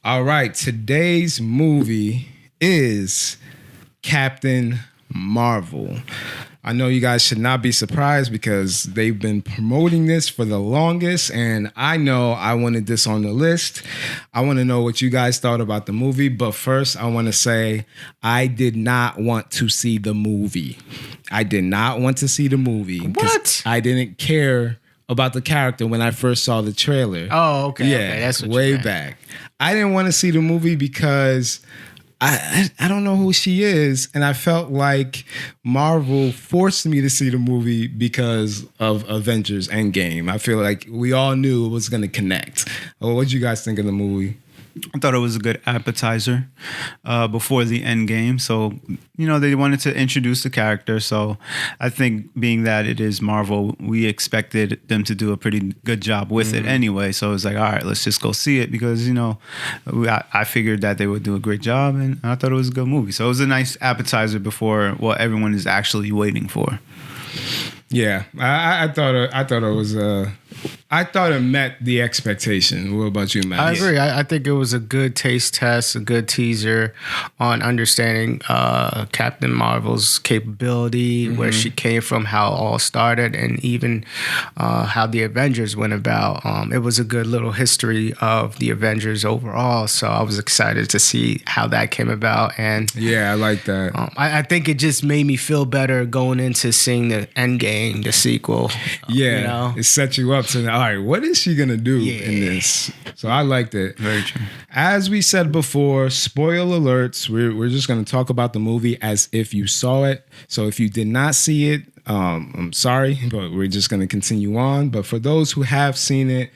All right, today's movie is Captain Marvel. I know you guys should not be surprised because they've been promoting this for the longest, and I know I wanted this on the list. I want to know what you guys thought about the movie, but first I want to say I did not want to see the movie. I did not want to see the movie. What? I didn't care about the character when I first saw the trailer. Oh, okay. Yeah, okay, that's what way back. I didn't want to see the movie because I don't know who she is, and I felt like Marvel forced me to see the movie because of Avengers Endgame. I feel like we all knew it was going to connect. What did you guys think of the movie? I thought it was a good appetizer before the end game. So, they wanted to introduce the character. So I think being that it is Marvel, we expected them to do a pretty good job with it anyway. So it was like, all right, let's just go see it because, I figured that they would do a great job and I thought it was a good movie. So it was a nice appetizer before what everyone is actually waiting for. Yeah, I thought it met the expectation. What about you, Matt? I agree. I think it was a good taste test, a good teaser on understanding Captain Marvel's capability, where she came from, how it all started, and even how the Avengers went about. It was a good little history of the Avengers overall, so I was excited to see how that came about. And yeah, I like that. I think it just made me feel better going into seeing the Endgame, the sequel. Yeah, it set you up to, all right, what is she going to do in this? So I liked it. Very true. As we said before, spoiler alerts, we're just going to talk about the movie as if you saw it. So if you did not see it, I'm sorry, but we're just going to continue on. But for those who have seen it,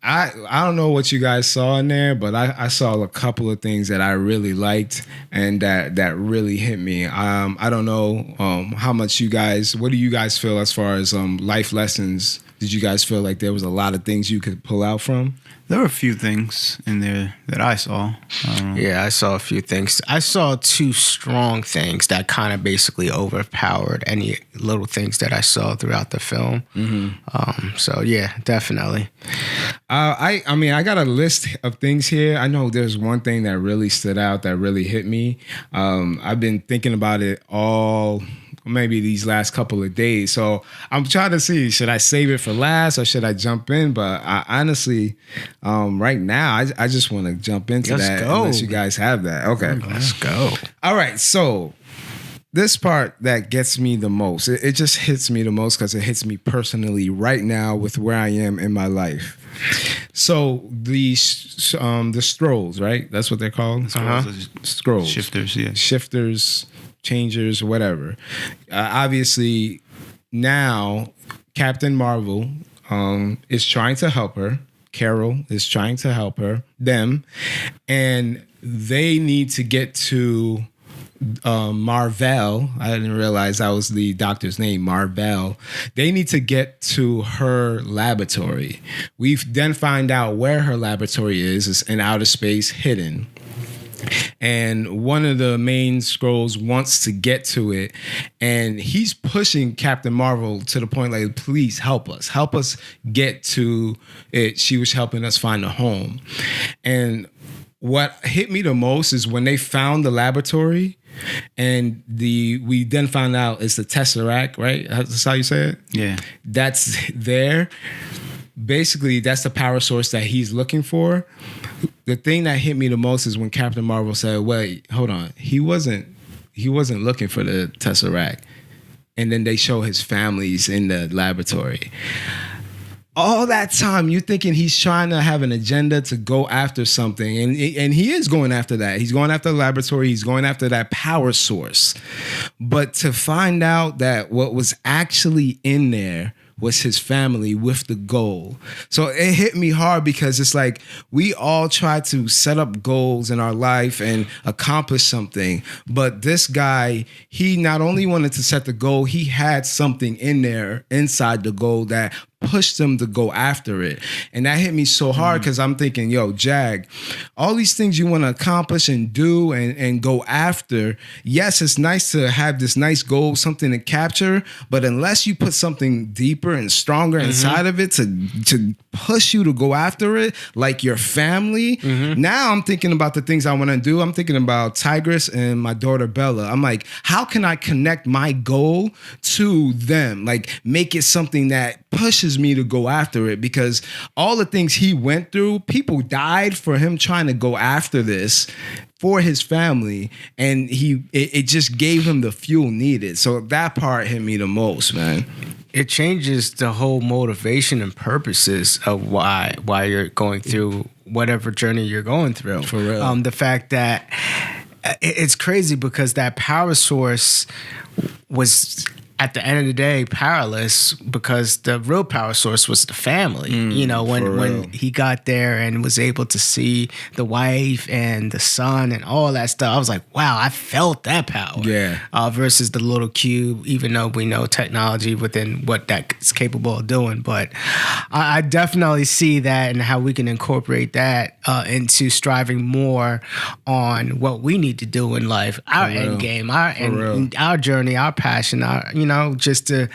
I don't know what you guys saw in there, but I saw a couple of things that I really liked and that really hit me. I don't know how much what do you guys feel as far as life lessons? Did you guys feel like there was a lot of things you could pull out from? There were a few things in there that I saw. Yeah, I saw a few things. I saw two strong things that kind of basically overpowered any little things that I saw throughout the film. So yeah, definitely. I mean, I got a list of things here. I know there's one thing that really stood out, that really hit me. I've been thinking about it maybe these last couple of days. So I'm trying to see, should I save it for last or should I jump in? But I honestly, right now, I just want to jump into that unless you guys have that. Okay. Let's go. All right. So this part that gets me the most, it just hits me the most because it hits me personally right now with where I am in my life. So the scrolls, right? That's what they're called? Scrolls. Shifters, yeah. Shifters, changers, whatever. Obviously, now Captain Marvel is trying to help her. Carol is trying to help them, and they need to get to Marvel. I didn't realize that was the doctor's name, Marvel. They need to get to her laboratory. We then find out where her laboratory is. It's in outer space, hidden. And one of the main Skrulls wants to get to it, and he's pushing Captain Marvel to the point like, please help us get to it. She was helping us find a home. And what hit me the most is when they found the laboratory, and we then found out it's the Tesseract, right? That's how you say it? Yeah. That's there. Basically, that's the power source that he's looking for. The thing that hit me the most is when Captain Marvel said, wait, hold on. He wasn't looking for the Tesseract. And then they show his family's in the laboratory. All that time, you're thinking he's trying to have an agenda to go after something. And he is going after that. He's going after the laboratory. He's going after that power source. But to find out that what was actually in there was his family with the goal. So it hit me hard because it's like we all try to set up goals in our life and accomplish something. But this guy, he not only wanted to set the goal, he had something in there inside the goal that pushed him to go after it. And that hit me so hard because I'm thinking, yo, Jag, all these things you want to accomplish and do and go after, yes, it's nice to have this nice goal, something to capture, but unless you put something deeper and stronger inside of it to push you to go after it, like your family, now I'm thinking about the things I want to do. I'm thinking about Tigress and my daughter Bella. I'm like, how can I connect my goal to them? Like, make it something that pushes me to go after it, because all the things he went through, people died for him trying to go after this for his family, and it just gave him the fuel needed. So that part hit me the most, man. It changes the whole motivation and purposes of why you're going through whatever journey you're going through. For real. The fact that it's crazy because that power source was, at the end of the day, powerless, because the real power source was the family. When he got there and was able to see the wife and the son and all that stuff, I was like, wow, I felt that power. Yeah. Versus the little cube, even though we know technology within what that's capable of doing. But I definitely see that and how we can incorporate that into striving more on what we need to do in life, our end game, our journey, our passion, just to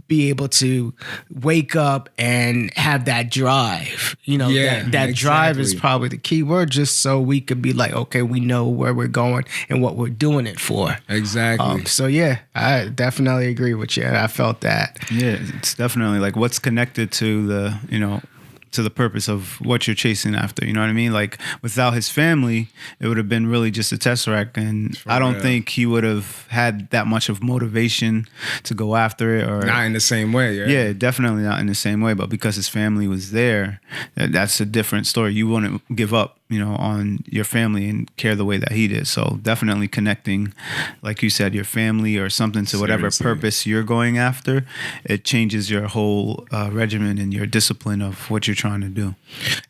be able to wake up and have that drive. That drive is probably the key word, just so we could be like, okay, we know where we're going and what we're doing it for. Exactly. So yeah, I definitely agree with you. I felt that. Yeah, it's definitely like what's connected to the purpose of what you're chasing after. You know what I mean? Like, without his family, it would have been really just a Tesseract, and I don't think he would have had that much of motivation to go after it. Or not in the same way. Yeah, definitely not in the same way. But because his family was there, that's a different story. You wouldn't give up, on your family and care the way that he did. So definitely connecting, like you said, your family or something to whatever purpose you're going after, it changes your whole regimen and your discipline of what you're trying to do.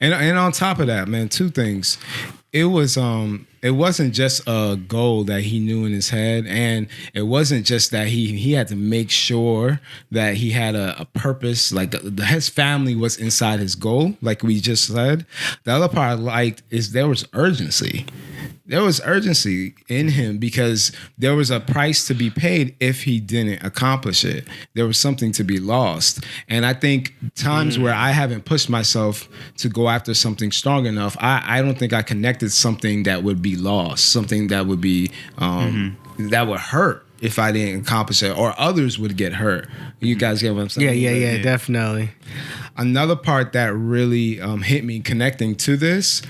And on top of that, man, two things. It wasn't just a goal that he knew in his head, and it wasn't just that he had to make sure that he had a purpose, like his family was inside his goal, like we just said. The other part I liked is there was urgency. There was urgency in him because there was a price to be paid if he didn't accomplish it. There was something to be lost. And I think times where I haven't pushed myself to go after something strong enough, I don't think I connected something that would be lost, something that would be that would hurt if I didn't accomplish it, or others would get hurt. You guys get what I'm saying? Yeah, definitely. Another part that really hit me connecting to this,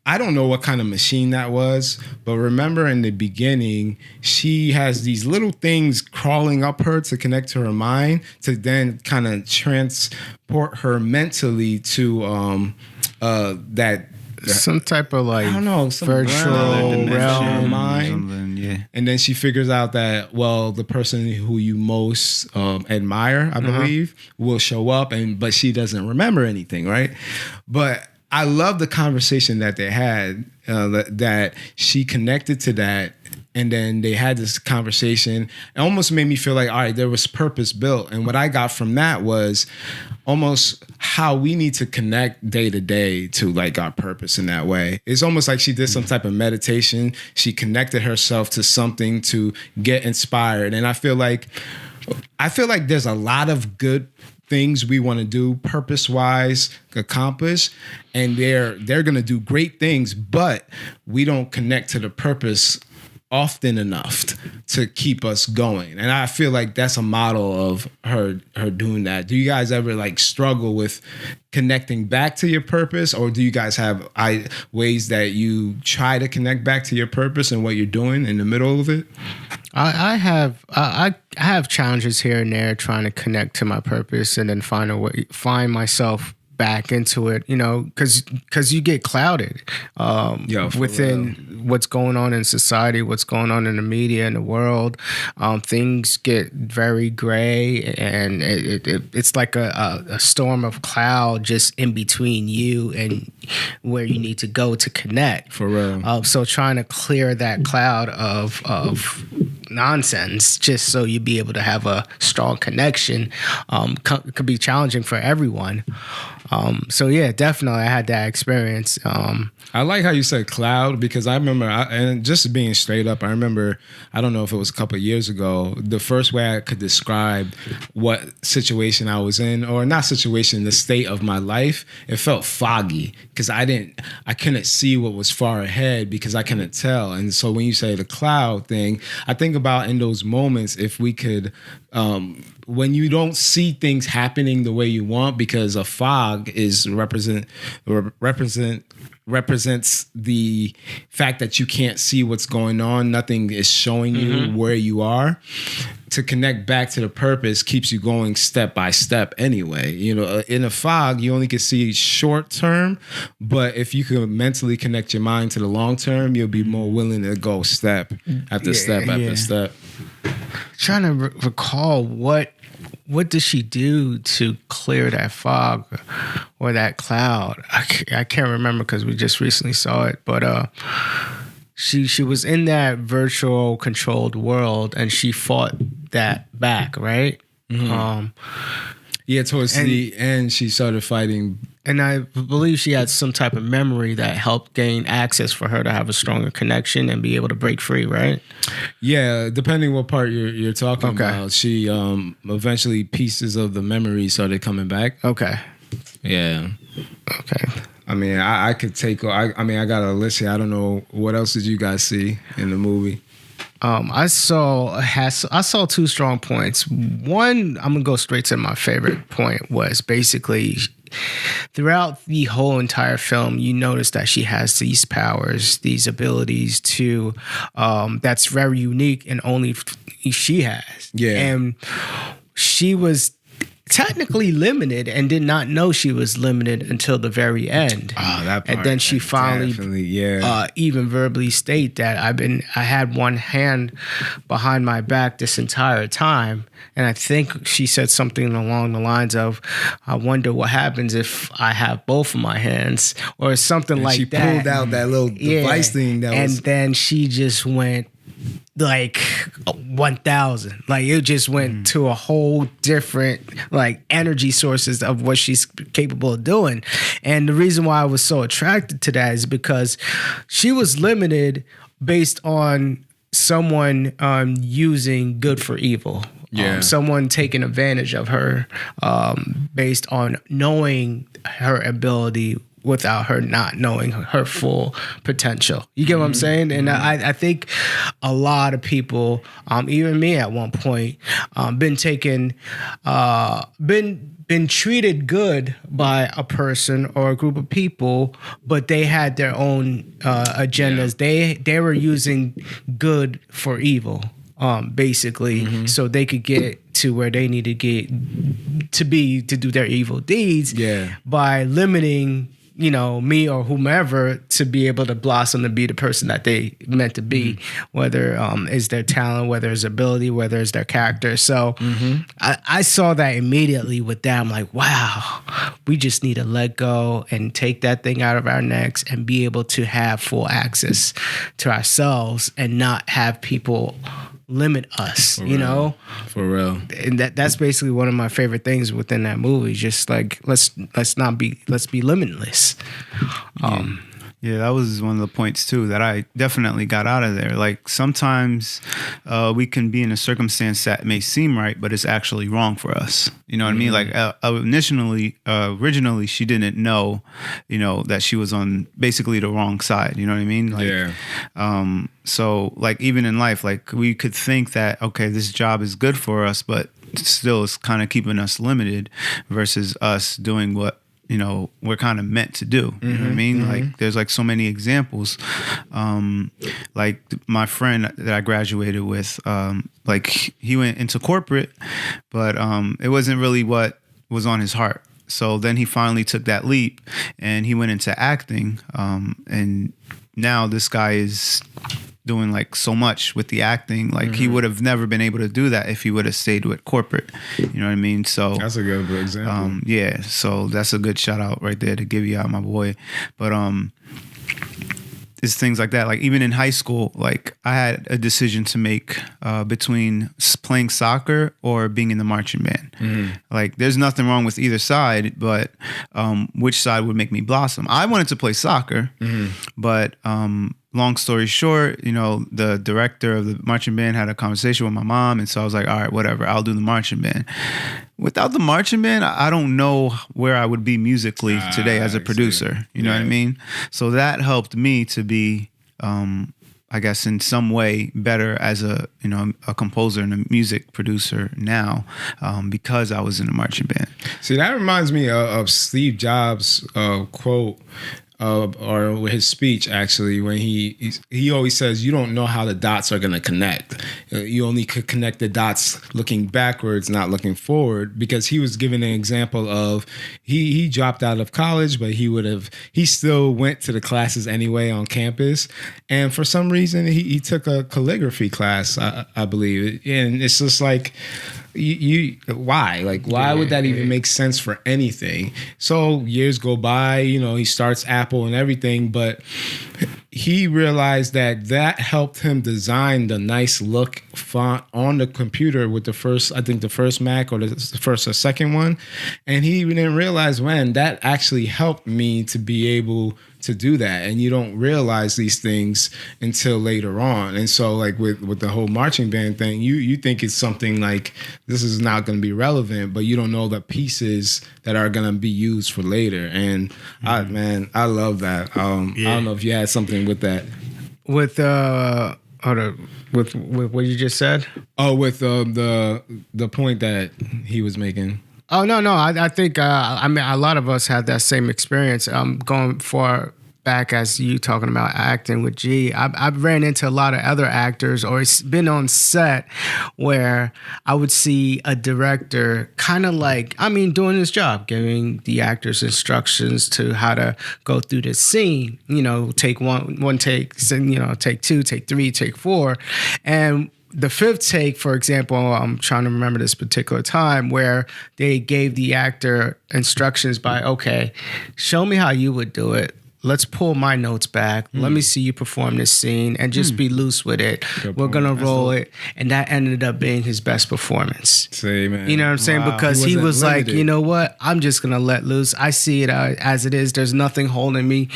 I don't know what kind of machine that was, but remember in the beginning, she has these little things crawling up her to connect to her mind to then kind of transport her mentally to that. Some type of like, I don't know, some virtual realm mind. Yeah. And then she figures out that, well, the person who you most admire, I believe, will show up, but she doesn't remember anything, right? But I love the conversation that they had, that she connected to that, and then they had this conversation. It almost made me feel like, all right, there was purpose built. And what I got from that was almost how we need to connect day to day to like our purpose in that way. It's almost like she did some type of meditation. She connected herself to something to get inspired. And I feel like there's a lot of good things we want to do purpose-wise, accomplish, and they're going to do great things, but we don't connect to the purpose often enough to keep us going. And I feel like that's a model of her doing that. Do you guys ever like struggle with connecting back to your purpose, or do you guys have ways that you try to connect back to your purpose and what you're doing in the middle of it? I have challenges here and there trying to connect to my purpose and then find myself back into it, because you get clouded within what's going on in society, what's going on in the media and the world. Things get very gray, and it's like a storm of cloud just in between you and where you need to go to connect. For real. So trying to clear that cloud of nonsense just so you'd be able to have a strong connection could be challenging for everyone. So yeah, definitely I had that experience. I like how you said cloud, because I remember, and just being straight up, I remember, I don't know if it was a couple of years ago, the first way I could describe what situation I was in, or not situation, the state of my life, it felt foggy because I couldn't see what was far ahead because I couldn't tell. And so when you say the cloud thing, I think about in those moments, if we could, when you don't see things happening the way you want, because a fog is represents the fact that you can't see what's going on. Nothing is showing you where you are. To connect back to the purpose keeps you going step by step anyway. You know, in a fog, you only can see short term, but if you can mentally connect your mind to the long term, you'll be more willing to go step after step after step. Trying to recall what did she do to clear that fog or that cloud? I can't remember because we just recently saw it, but she was in that virtual controlled world and she fought that back, right? Yeah, towards the end, she started fighting. And I believe she had some type of memory that helped gain access for her to have a stronger connection and be able to break free, right? Yeah, depending what part you're talking about. She eventually pieces of the memory started coming back. Okay. Yeah. Okay. I mean, I could take. I got a list here. I don't know what else did you guys see in the movie. I saw two strong points. One, I'm gonna go straight to my favorite point, was basically throughout the whole entire film, you notice that she has these powers, these abilities to that's very unique and only she has. Yeah, and she was technically limited and did not know she was limited until the very end. Oh, that part. And then she finally even verbally state that I had one hand behind my back this entire time. And I think she said something along the lines of, I wonder what happens if I have both of my hands, or something and like that. She pulled out that little device thing then she just went like 1,000. Like it just went to a whole different like energy sources of what she's capable of doing. And the reason why I was so attracted to that is because she was limited based on someone using good for evil. Someone taking advantage of her based on knowing her ability without her not knowing her full potential. You get what I'm saying? And I think a lot of people, even me at one point, been treated good by a person or a group of people, but they had their own agendas. They were using good for evil. Basically, so they could get to where they need to get to do their evil deeds by limiting, me or whomever to be able to blossom to be the person that they meant to be, whether is their talent, whether it's ability, whether it's their character. So I saw that immediately with that. I'm like, wow, we just need to let go and take that thing out of our necks and be able to have full access to ourselves and not have people limit us, For real. And that's basically one of my favorite things within that movie. Just like let's be limitless. Yeah, that was one of the points too that I definitely got out of there. Like sometimes we can be in a circumstance that may seem right, but it's actually wrong for us. You know what I mean? Like originally she didn't know, that she was on basically the wrong side. You know what I mean? Like, so like even in life, like we could think that, okay, this job is good for us, but still it's kind of keeping us limited versus us doing what, we're kind of meant to do. You know what I mean? Like there's like so many examples. Like my friend that I graduated with, like he went into corporate, but it wasn't really what was on his heart. So then he finally took that leap and he went into acting. And now this guy is doing like so much with the acting. Like he would have never been able to do that if he would have stayed with corporate. You know what I mean? So that's a good example. So that's a good shout out right there to give you out, my boy. But it's things like that. Like even in high school, like I had a decision to make between playing soccer or being in the marching band. Like there's nothing wrong with either side, but which side would make me blossom? I wanted to play soccer, but long story short, you know, the director of the marching band had a conversation with my mom, and so I was like, all right, whatever, I'll do the marching band. Without the marching band, I don't know where I would be musically today as a producer. You know what I mean? So that helped me to be, I guess, in some way better as a composer and a music producer now, because I was in the marching band. See, that reminds me of Steve Jobs' quote. Or his speech, actually, when he always says, you don't know how the dots are going to connect. You only could connect the dots looking backwards, not looking forward, because he was giving an example of he dropped out of college, but he still went to the classes anyway on campus. And for some reason, he took a calligraphy class, I believe. And it's just like, why? Like, why would that even make sense for anything? So years go by, he starts Apple and everything, but he realized that helped him design the nice look font on the computer with the first Mac or the first or second one. And he didn't realize when that actually helped me to be able to do that. And you don't realize these things until later on. And so like with the whole marching band thing, you think it's something like this is not going to be relevant, but you don't know the pieces that are going to be used for later. And I love that. I don't know if you had something with that. With what you just said? Oh, with the point that he was making. Oh, no. I think, a lot of us had that same experience. Going far back as you talking about acting with G, I've ran into a lot of other actors or been on set where I would see a director kind of like, doing his job, giving the actors instructions to how to go through the scene, take one take, take two, take three, take four. And the fifth take, for example, I'm trying to remember this particular time where they gave the actor instructions by, okay, show me how you would do it. Let's pull my notes back. Let me see you perform this scene and just be loose with it. We're going to roll it. And that ended up being his best performance. See, man. You know what I'm saying? Wow. Because he was like, you know what? I'm just going to let loose. I see it as it is. There's nothing holding me,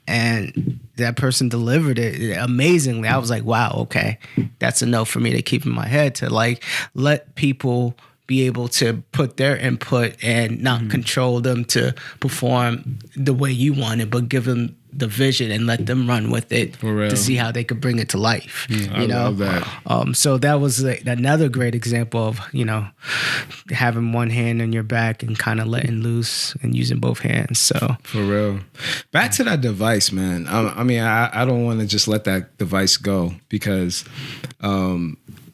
And that person delivered it amazingly. I was like, wow, okay. That's enough for me to keep in my head to like let people be able to put their input and not control them to perform the way you want it, but give them the vision and let them run with it to see how they could bring it to life. I love that. So that was another great example of, having one hand on your back and kind of letting loose and using both hands. So for real. Back to that device, man. I don't want to just let that device go because,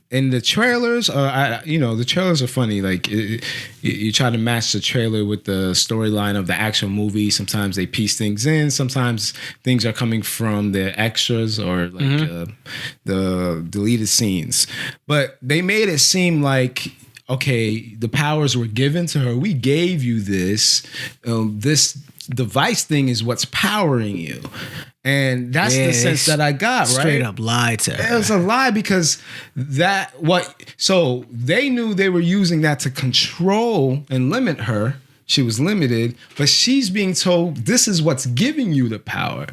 in the trailers, the trailers are funny. Like you try to match the trailer with the storyline of the actual movie. Sometimes they piece things in. Sometimes things are coming from the extras or like the deleted scenes. But they made it seem like, okay, the powers were given to her. We gave you this. This device thing is what's powering you. And that's the sense that I got, right? Straight up lied to her. It was a lie because so they knew they were using that to control and limit her. She was limited, but she's being told this is what's giving you the power.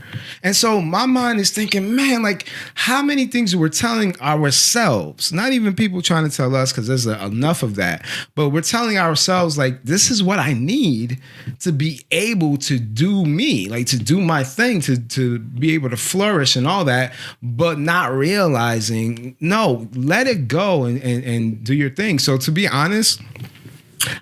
And so my mind is thinking, man, like how many things we're telling ourselves, not even people trying to tell us because there's enough of that, but we're telling ourselves like, this is what I need to be able to do me, like to do my thing, to be able to flourish and all that, but not realizing, no, let it go and do your thing. So to be honest,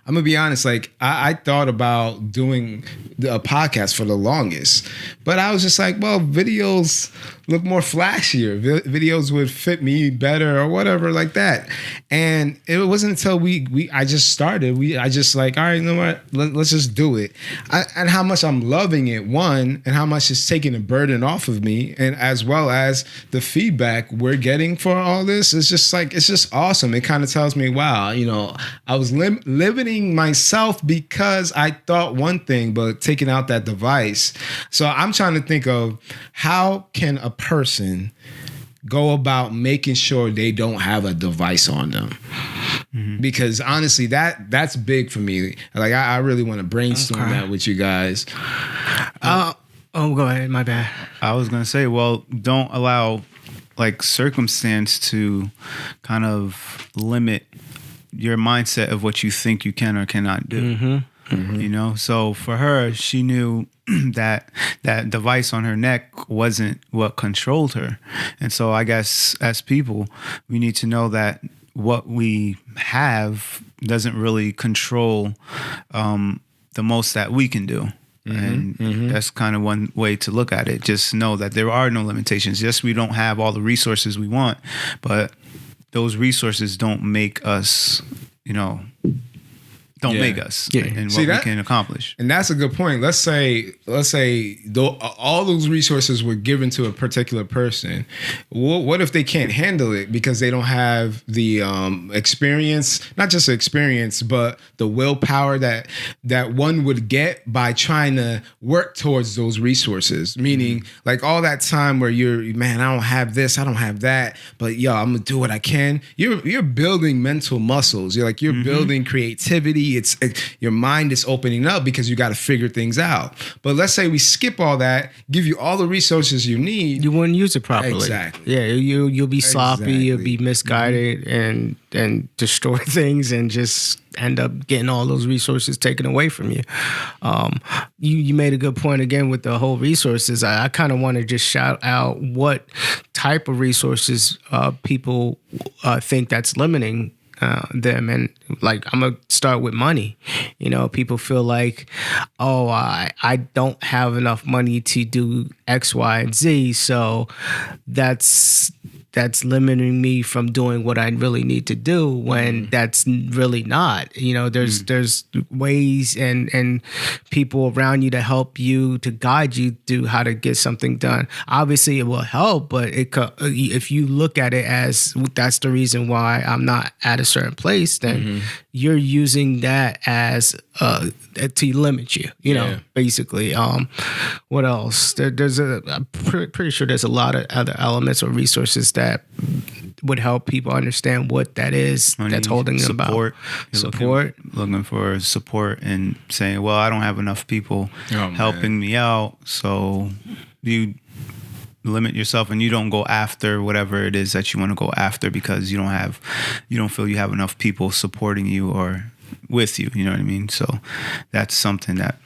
I'm gonna be honest, like I thought about doing a podcast for the longest, but I was just like, well, videos look more flashier. Videos would fit me better or whatever like that. And it wasn't until I just started. I just like, all right, you know what? Let's just do it. And how much I'm loving it, one, and how much it's taking the burden off of me, and as well as the feedback we're getting for all this. It's just awesome. It kind of tells me, wow, I was limited limiting myself because I thought one thing, but taking out that device. So I'm trying to think of how can a person go about making sure they don't have a device on them. Because honestly, that's big for me. Like I really want to brainstorm that with you guys. Oh, go ahead. My bad. I was gonna say, well, don't allow like circumstance to kind of limit your mindset of what you think you can or cannot do. You know, so for her, she knew that device on her neck wasn't what controlled her. And so I guess as people, we need to know that what we have doesn't really control the most that we can do. And that's kind of one way to look at it. Just know that there are no limitations. Yes, we don't have all the resources we want, but those resources don't make us, you know, make us and what we can accomplish. And that's a good point. Let's say all those resources were given to a particular person. What if they can't handle it because they don't have the experience, not just experience, but the willpower that one would get by trying to work towards those resources? Meaning like all that time where man, I don't have this, I don't have that, but I'm gonna do what I can. You're building mental muscles. You're building creativity. It's your mind is opening up because you got to figure things out. But let's say we skip all that, give you all the resources you need. You wouldn't use it properly. Exactly. Yeah, you'll be sloppy. You'll be misguided and destroy things and just end up getting all those resources taken away from you. You made a good point again with the whole resources. I kind of want to just shout out what type of resources people think that's limiting them. And like, I'm gonna start with money. You know, people feel like, oh, I don't have enough money to do X, Y, and Z, so that's limiting me from doing what I really need to do, when that's really not. You know, there's ways and people around you to help you, to guide you through how to get something done. Obviously, it will help, but if you look at it as that's the reason why I'm not at a certain place, then you're using that as to limit you. You know, basically. What else? I'm pretty sure there's a lot of other elements or resources that would help people understand what that is. Money, that's holding them support. Support. Looking for support and saying, well, I don't have enough people helping me out. So you limit yourself and you don't go after whatever it is that you want to go after because you don't feel you have enough people supporting you or with you. You know what I mean? So that's something that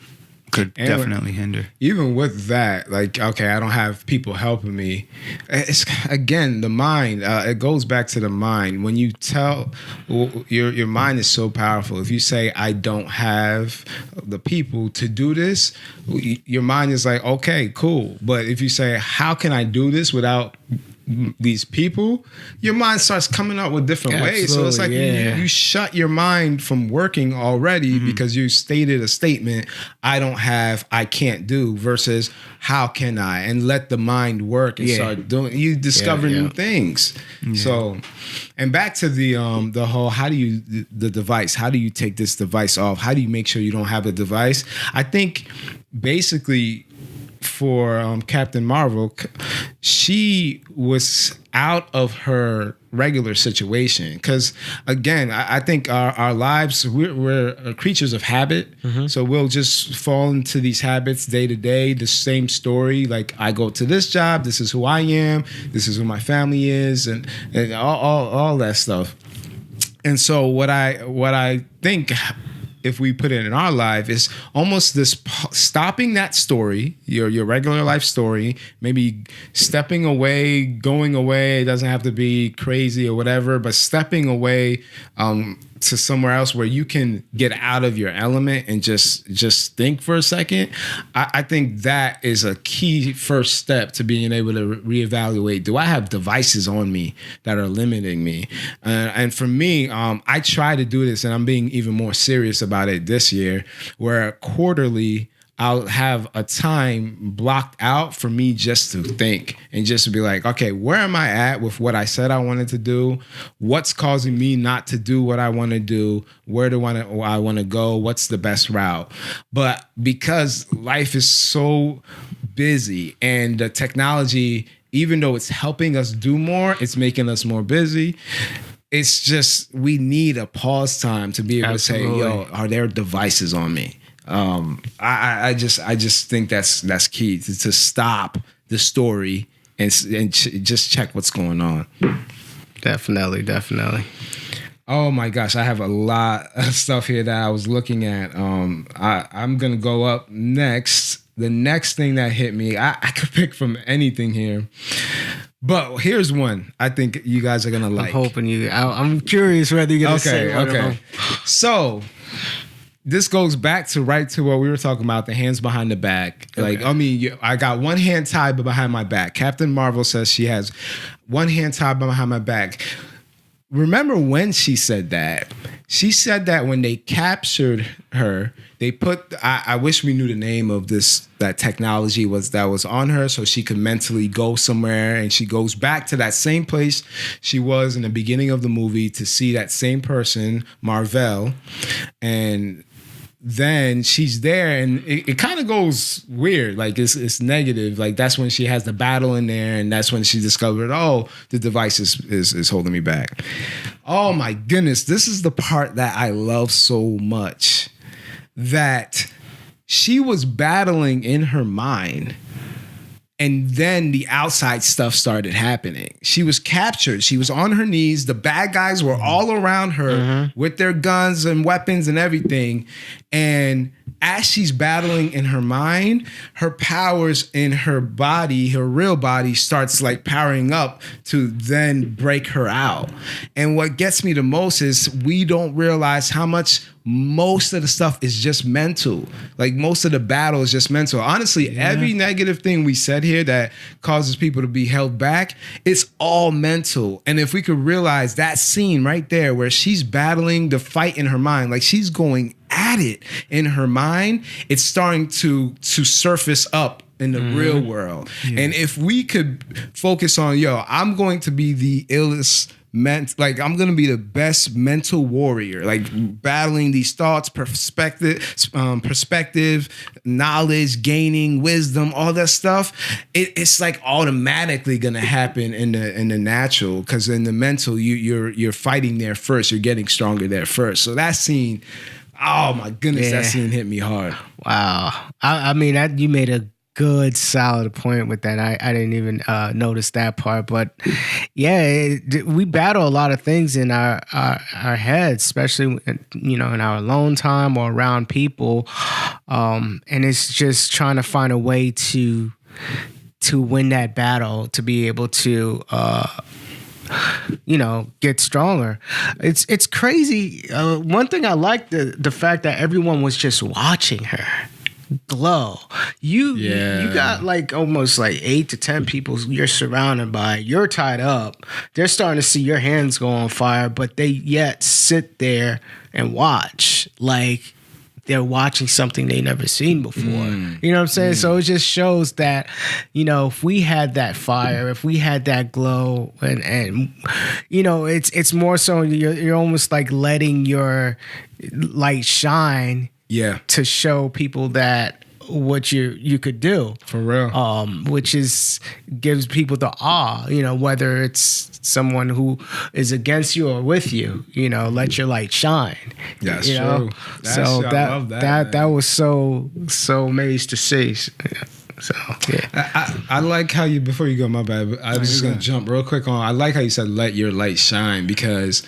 could definitely hinder. Even with that, like, okay, I don't have people helping me. It's again the mind. It goes back to the mind. When you tell your mind is so powerful. If you say I don't have the people to do this, your mind is like, okay, cool. But if you say how can I do this without these people, your mind starts coming up with different ways. So it's like you shut your mind from working already because you stated a statement, I don't have, I can't do, versus how can I, and let the mind work and start doing, you discover new things. So, and back to the whole, how do you, the device, how do you take this device off? How do you make sure you don't have a device? I think basically for Captain Marvel, she was out of her regular situation because, again, I think our lives, we're creatures of habit. So we'll just fall into these habits day to day, the same story. Like, I go to this job, this is who I am, this is who my family is, and all that stuff. And so what I think, if we put it in our life, is almost this stopping that story, your regular life story, maybe stepping away, going away. It doesn't have to be crazy or whatever, but stepping away to somewhere else where you can get out of your element and just think for a second. I think that is a key first step to being able to reevaluate. Do I have devices on me that are limiting me? And for me, I try to do this, and I'm being even more serious about it this year, where quarterly I'll have a time blocked out for me just to think and just to be like, okay, where am I at with what I said I wanted to do? What's causing me not to do what I want to do? Where do I want to go? What's the best route? But because life is so busy and the technology, even though it's helping us do more, it's making us more busy. It's just, we need a pause time to be able Absolutely. to say, yo, are there devices on me? I just think that's key to stop the story and just check what's going on. Definitely. Oh my gosh, I have a lot of stuff here that I was looking at. I'm gonna go up next. The next thing that hit me, I could pick from anything here, but here's one I think you guys are gonna like. I'm hoping you. I'm curious whether you're gonna say one of them. So this goes back to what we were talking about, the hands behind the back. Okay. Like, I mean, I got one hand tied behind my back. Captain Marvel says she has one hand tied behind my back. Remember when she said that? She said that when they captured her, they put, I wish we knew the name of that technology that was on her so she could mentally go somewhere, and she goes back to that same place she was in the beginning of the movie to see that same person, Marvel, and then she's there, and it kind of goes weird. Like it's negative. Like that's when she has the battle in there, and that's when she discovered, oh, the device is holding me back. Oh my goodness, this is the part that I love so much. That she was battling in her mind. And then the outside stuff started happening. She was captured. She was on her knees. The bad guys were all around her with their guns and weapons and everything. And as she's battling in her mind, her powers in her body, her real body, starts like powering up to then break her out. And what gets me the most is we don't realize how much most of the stuff is just mental. Like most of the battle is just mental. Honestly, every negative thing we said here that causes people to be held back, it's all mental. And if we could realize that scene right there where she's battling the fight in her mind, like she's going at it in her mind, it's starting to surface up in the real world. Yeah. And if we could focus on, I'm going to be the illest I'm going to be the best mental warrior, like battling these thoughts, perspective, knowledge, gaining wisdom, all that stuff. It's like automatically going to happen in the natural, because in the mental, you're fighting there first. You're getting stronger there first. So that scene, oh my goodness, that scene hit me hard. Wow. I mean, you made a good solid point with that. I didn't even notice that part, but we battle a lot of things in our heads, especially in our alone time or around people, and it's just trying to find a way to win that battle, to be able to get stronger. It's crazy. One thing I like the fact that everyone was just watching her glow. You got like almost like 8 to 10 people you're surrounded by. You're tied up. They're starting to see your hands go on fire, but they yet sit there and watch like they're watching something they never seen before. You know what I'm saying? So it just shows that, if we had that fire, if we had that glow, and it's more so you're almost like letting your light shine. Yeah, to show people that what you could do for real, which gives people the awe. Whether it's someone who is against you or with you, let your light shine. That's true. I love that. That was so amazed to see. So I like how you, before you go, my bad, but I was just gonna jump real quick on. I like how you said "let your light shine," because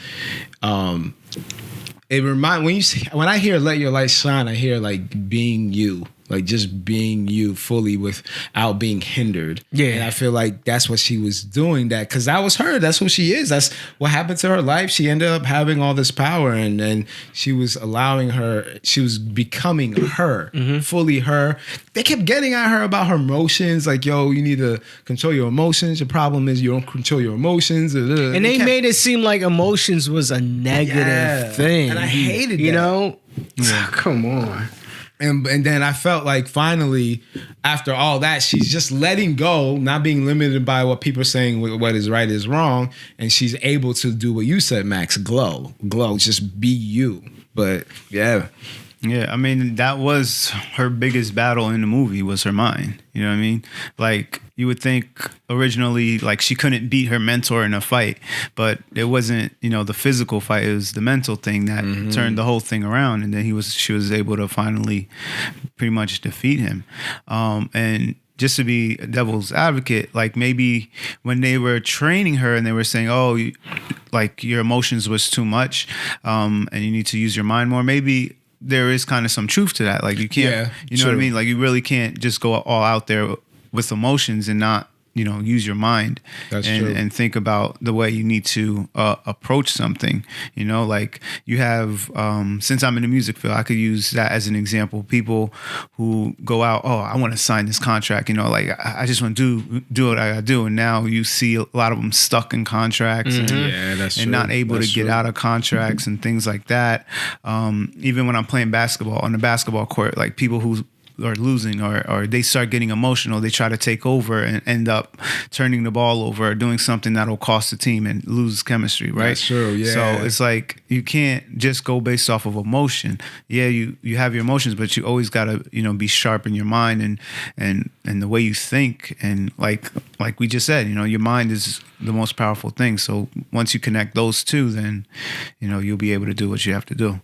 it when I hear "let your light shine," I hear like being you, like just being you fully without being hindered. Yeah, and I feel like that's what she was doing. That because that was her. That's who she is. That's what happened to her life. She ended up having all this power, and then she was allowing her. She was becoming her, fully her. They kept getting at her about her emotions, like, yo, you need to control your emotions. Your problem is you don't control your emotions. And they made it seem like emotions was a negative thing. And I hated that. Yeah. Come on. And then I felt like finally, after all that, she's just letting go, not being limited by what people are saying what is right is wrong, and she's able to do what you said, Max, glow, just be you. But yeah. Yeah, I mean, that was her biggest battle in the movie was her mind. You know what I mean? Like, you would think originally, like, she couldn't beat her mentor in a fight, but it wasn't, you know, the physical fight. It was the mental thing that turned the whole thing around. And then she was able to finally pretty much defeat him. And just to be a devil's advocate, like maybe when they were training her and they were saying, oh, like your emotions was too much and you need to use your mind more, maybe there is kind of some truth to that. Like you can't, you know what I mean? Like you really can't just go all out there with emotions and not, you know, use your mind and think about the way you need to approach something. You know, like you have, since I'm in the music field, I could use that as an example. People who go out, oh, I want to sign this contract. You know, like I just want to do what I gotta do. And now you see a lot of them stuck in contracts and not able to get out of contracts and things like that. Even when I'm playing basketball on the basketball court, like people who are losing or they start getting emotional, they try to take over and end up turning the ball over or doing something that'll cost the team and lose chemistry, right? That's true, yeah. So it's like you can't just go based off of emotion. Yeah, you have your emotions, but you always gotta, you know, be sharp in your mind and the way you think. And like we just said, you know, your mind is the most powerful thing. So once you connect those two, then, you know, you'll be able to do what you have to do.